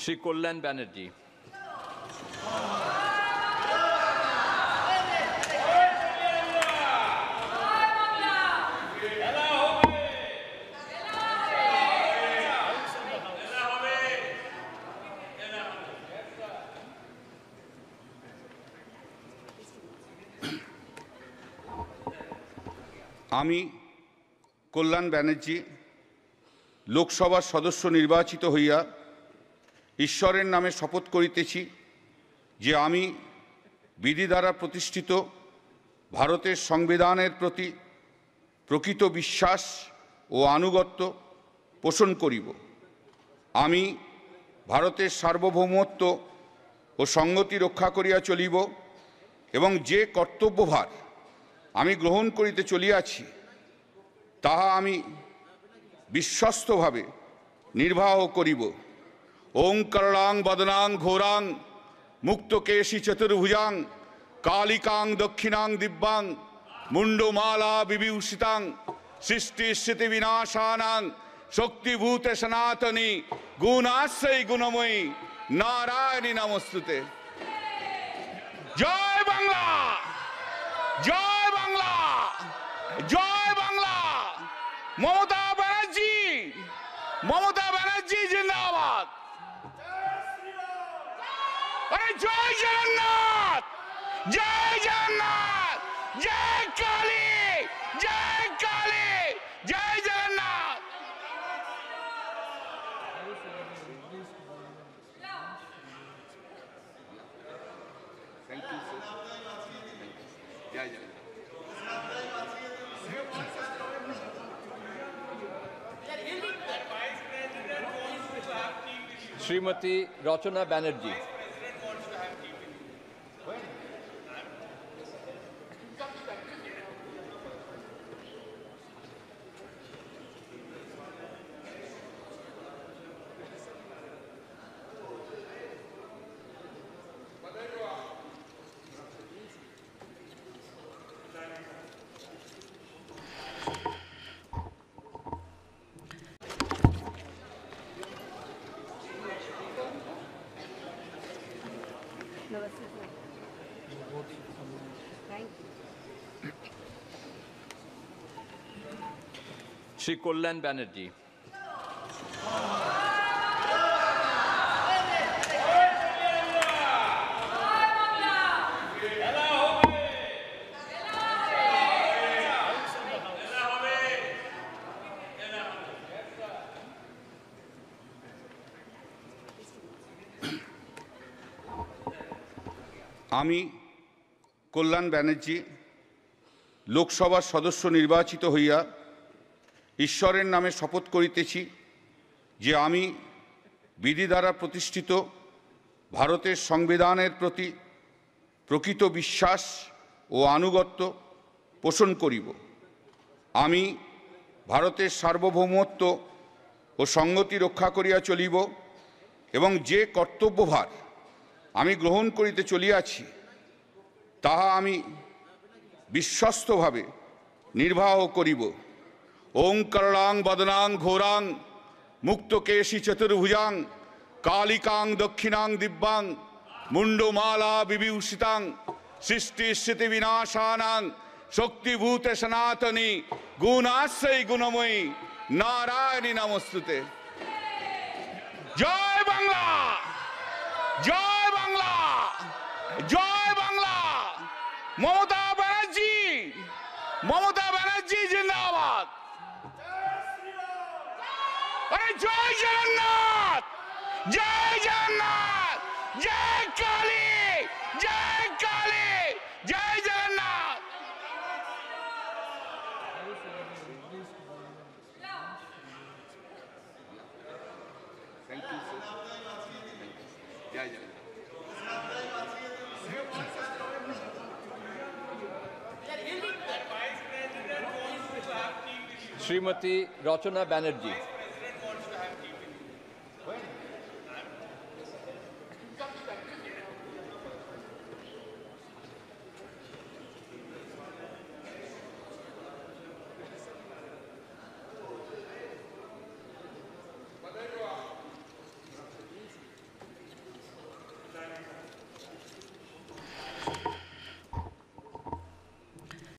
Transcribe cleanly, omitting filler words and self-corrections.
শ্রী কল্যাণ ব্যানার্জি। আমি কল্যাণ ব্যানার্জি লোকসভার সদস্য নির্বাচিত হইয়া ঈশ্বরের নামে শপথ করিতেছি যে আমি বিধি দ্বারা প্রতিষ্ঠিত ভারতের সংবিধানের প্রতি প্রকৃত বিশ্বাস ও আনুগত্য পোষণ করিব। আমি ভারতের সার্বভৌমত্ব ও সংহতি রক্ষা করিয়া চলিব এবং যে কর্তব্যভার আমি গ্রহণ করিতে চলিয়াছি তাহা আমি বিশ্বস্তভাবে নির্বাহ করিব। ওং করলাং বদনাং ঘোরাং মুক্তকেশী চতুর্ভুজাং কালিকাং দক্ষিণাং দিব্যাং মুন্ডমালা বিভূষিতাং সৃষ্টি স্থিতি বিনাশানাং শক্তিভূতে সনাতনী গুণাশ্রয়ী গুণময়ী নারায়ণী নমস্তুতে। জয় বাংলা, জয় বাংলা, জয় বাংলা। মমতা ব্যানার্জি, মমতা ব্যানার্জি জিন্দাবাদ। আরে জয় জগন্নাথ, জয় জগন্নাথ, জয় কালী, জয় কালী, জয় জগন্নাথ। Thank you sir. জয় জগন্নাথ। শ্রীমতী রচনা ব্যানার্জি। শ্রী কল্যাণ ব্যানার্জি। আমি কল্যাণ ব্যানার্জি লোকসভার সদস্য নির্বাচিত হইয়া ঈশ্বরের নামে শপথ করিতেছি যে আমি বিধি দ্বারা প্রতিষ্ঠিত ভারতের সংবিধানের প্রতি প্রকৃত বিশ্বাস ও আনুগত্য পোষণ করিব। আমি ভারতের সার্বভৌমত্ব ও সংহতি রক্ষা করিয়া চলিব এবং যে কর্তব্যভার আমি গ্রহণ করিতে চলিয়াছি তাহা আমি বিশ্বস্তভাবে নির্বাহ করিব। ওং করলাং বদনাং ঘোরাং মুক্তকেশী চতুর্ভুজাং কালিকাং দক্ষিণাং দিব্যাং মুন্ডমালা বিভূষিতাং সৃষ্টি স্থিতি বিনাশানাং শক্তিভূতে সনাতনী গুণাশ্রয়ী গুণময়ী নারায়ণী নমস্তুতে। জয় বাংলা, জয় বাংলা, জয় বাংলা। মমতা ব্যানার্জি, মমতা ব্যানার্জি জিন্দাবাদ। আরে জয় জগন্নাথ, জয় জগন্নাথ, জয় কালী, জয় কালী, জয় জগন্নাথ। Thank you sir. জয় জগন্নাথ। শ্রীমতী রচনা ব্যানার্জি।